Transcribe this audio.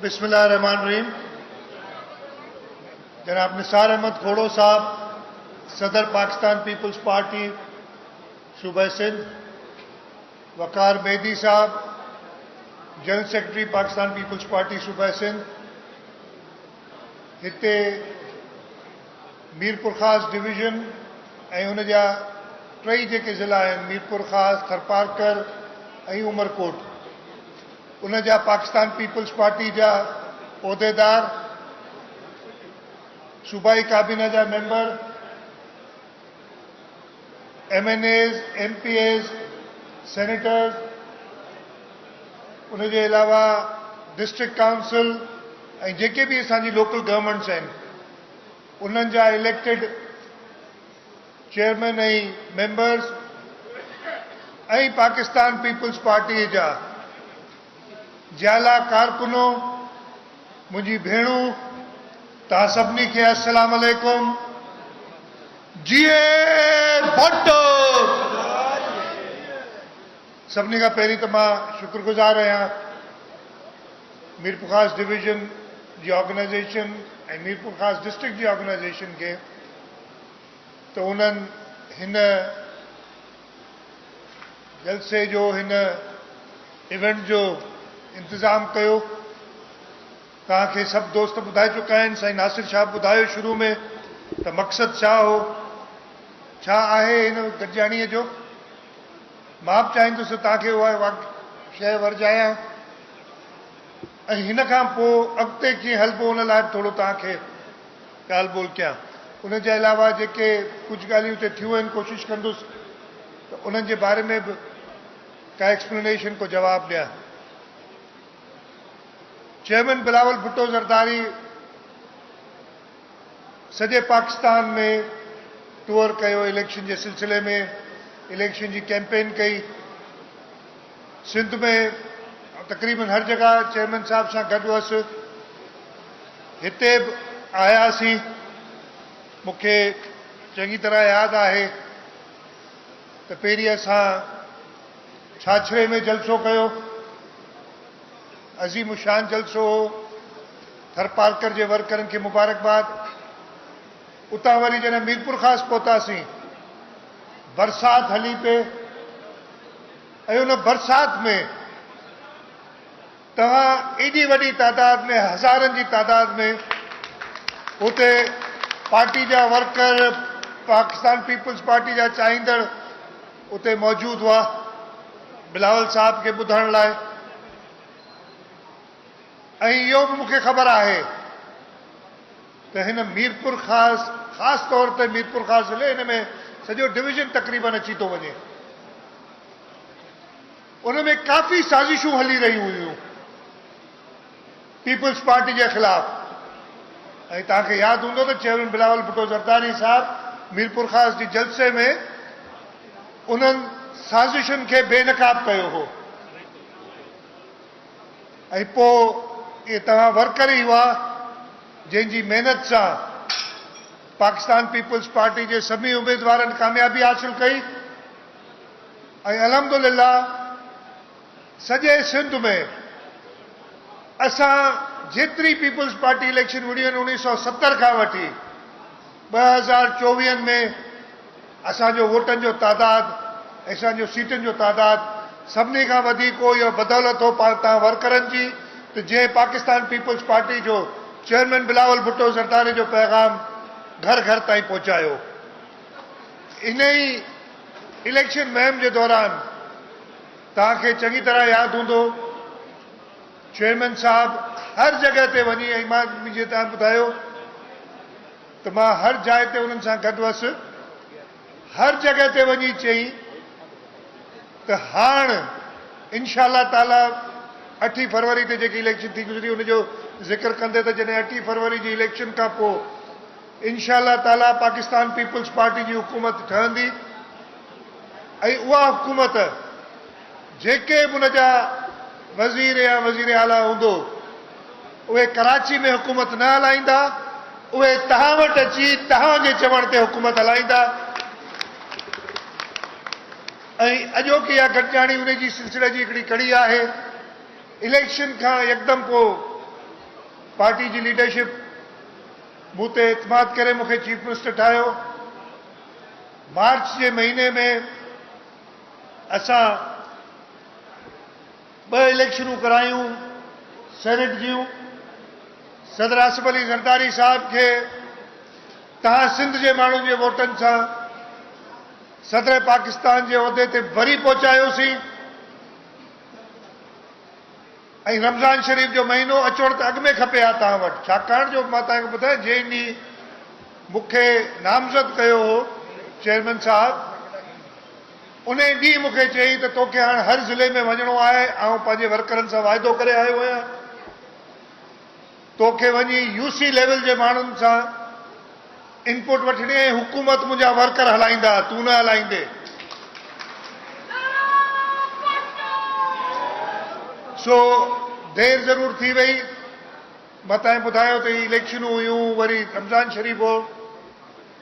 बिस्मिल्लाहिर्रहमानिर्रहीम। जनाब निसार अहमद खोड़ो साहब, सदर पाकिस्तान पीपल्स पार्टी सूबा सिंध, वकार मेहदी साहब, general secretary Pakistan peoples party सूबा सिंध, हिते मीरपुर ख़ास डिवीज़न ऐं उन जा टई जेके ज़िला आहिनि, मीरपुर ख़ास, थरपारकर ऐं उमरकोट, उन जा पाकिस्तान पीपल्स पार्टी जा उहिदेदार, सूबाई काबीना जा मेंबर, MNAs, MPAs, सेनेटर्स, उन जे अलावा डिस्ट्रिक्ट काउंसिल ऐं जेके बि असांजी लोकल गवर्नमेंट्स आहिनि, उन्हनि जा इलेक्टेड चेयरमैन ऐं मेंबर्स ऐं पाकिस्तान पीपल्स पार्टी जा जाला कारकुनो, मुंहिंजी भेणूं, तव्हां सभिनी खे अस्सलाम वालेकुम। जीए भट्टो। सभिनी खां पहिरीं त मां शुक्रगुज़ार आहियां मीरपुर ख़ास डिवीज़न जी ऑर्गेनाइजेशन ऐं मीरपुर ख़ास डिस्ट्रिक्ट जी ऑर्गेनाइजेशन खे त उन्हनि हिन जलसे जो, हिन इवेंट जो इंतज़ाम कयो। तव्हांखे सभु दोस्त ॿुधाए चुका आहिनि, साईं नासिर शाह ॿुधायो शुरू में त मक़सदु छा हो, छा आहे हिन गॾिजाणीअ जो। मां बि चाहींदुसि तव्हांखे उहा शइ वरजायां ऐं हिन खां पोइ अॻिते कीअं हलिबो उन लाइ थोरो तव्हांखे ॻाल्हि ॿोल कयां। उन जे अलावा जेके कुझु ॻाल्हियूं हिते थियूं आहिनि, कोशिशि कंदुसि त उन्हनि जे बारे में बि का एक्सप्लेनेशन को जवाबु ॾियां। चेयरमैन बिलावल भुट्टो ज़रदारी सॼे पाकिस्तान में टूर कयो, इलेक्शन जे सिलसिले में इलेक्शन जी कैंपेन कई। सिंध में तक़रीबन हर जगह चेयरमैन साहब सां गॾु हुअसि। हिते बि आयासीं, मूंखे चङी तरह यादि आहे त पहिरीं असां छाछरे में जलसो कयो, अज़ीम शान जलसो हो। थरपारकर जे वर्करनि खे मुबारकबाद। उतां वरी जॾहिं मीरपुर ख़ास पहुतासीं, बरसाति हली पे ऐं उन बरसाति में तव्हां एॾी वॾी तादाद में, हज़ारनि जी तादाद में उते पार्टी जा वर्कर, पाकिस्तान पीपल्स पार्टी जा चाहींदड़ उते मौजूदु हुआ बिलावल साहब खे ॿुधण लाइ। ऐं इहो बि मूंखे ख़बर आहे त हिन मीरपुर ख़ासि तौर ते मीरपुर ख़ास ज़िले, हिन में सॼो डिवीज़न तक़रीबन अची थो वञे। उन में काफ़ी साज़िशूं हली रहियूं हुयूं पीपल्स पार्टी जे ख़िलाफ़। ऐं तव्हांखे यादि हूंदो त चेयरमैन बिलावल भुट्टो ज़रदारी साहब मीरपुर ख़ास जी जलसे में उन्हनि साज़िशुनि खे बेनकाब कयो हो। ऐं पोइ इहे तव्हां वर्कर ई हुआ जंहिंजी महिनत सां पाकिस्तान पीपल्स पार्टी जे सभी उम्मीदवारनि कामयाबी हासिल कई। ऐं अल्हम्दुलिल्लाह सॼे सिंध में असां जेतिरी पीपल्स पार्टी इलेक्शन विड़ियूं आहिनि 1970 खां वठी 2024 में असांजो वोटनि जो तादाद, असांजो सीटुनि जो तादाद सभिनी खां वधीक हो। इहो बदौलत हो तव्हां वर्करनि जी, त जंहिं पाकिस्तान पीपल्स पार्टी जो चेयरमैन बिलावल भुट्टो ज़रदारी जो पैगाम घर घर ताईं पहुचायो। इन ई इलेक्शन मुहिम जे दौरान तव्हांखे चङी तरह यादि हूंदो, चेयरमैन साहब हर जॻह ते वञी, ऐं मां मुंहिंजे तव्हां ॿुधायो त मां हर जाइ ते उन्हनि सां गॾु हुअसि, हर जॻह ते वञी चई त हाणे इंशाअल्लाह ताला 8 फरवरी ते जेकी इलेक्शन थी गुज़री उनजो ज़िक्र कंदे त जॾहिं 8 फरवरी जी इलेक्शन खां पोइ इंशाअल्लाह ताला पाकिस्तान पीपल्स पार्टी जी हुकूमत ठहंदी ऐं उहा हुकूमत जेके बि उनजा वज़ीर या वज़ीर आला हूंदो उहे कराची में हुकूमत न हलाईंदा, उहे तव्हां वटि अची तव्हांजे चवण ते हुकूमत हलाईंदा। ऐं अॼोकी इहा गॾिजाणी उन जी सिलसिले जी हिकिड़ी कड़ी आहे। इलेक्शन खां यकदम पोइ पार्टी जी लीडरशिप मूं ते इतमाद करे मूंखे चीफ मिनिस्टर ठाहियो। मार्च जे महीने में असां 2 इलेक्शनूं करायूं सेनेट जूं। सदर आसिफ अली ज़रदारी साहब खे तव्हां सिंध जे माण्हुनि जे वोटनि सां सदर पाकिस्तान जे उहिदे ते वरी पहुचायोसीं ऐं रमज़ान शरीफ़ जो महीनो अचण त अॻु में खपे हा तव्हां वटि, छाकाणि जो मां तव्हांखे ॿुधायां जंहिं ॾींहुं मूंखे नामज़द कयो हो चेयरमैन साहब, उन ॾींहुं मूंखे चई त तोखे हाणे हर ज़िले में वञिणो आहे। ऐं पंहिंजे वर्करनि सां वाइदो करे आयो आहियां, तोखे वञी यूसी लेवल जे माण्हुनि सां इनपुट वठणी ऐं हुकूमत मुंहिंजा वर्कर हलाईंदा, तूं न हलाईंदे। सो देर ज़रूर थी वई, मां तव्हांखे ॿुधायो त इलेक्शनूं हुयूं, वरी रमज़ान शरीफ़ हो।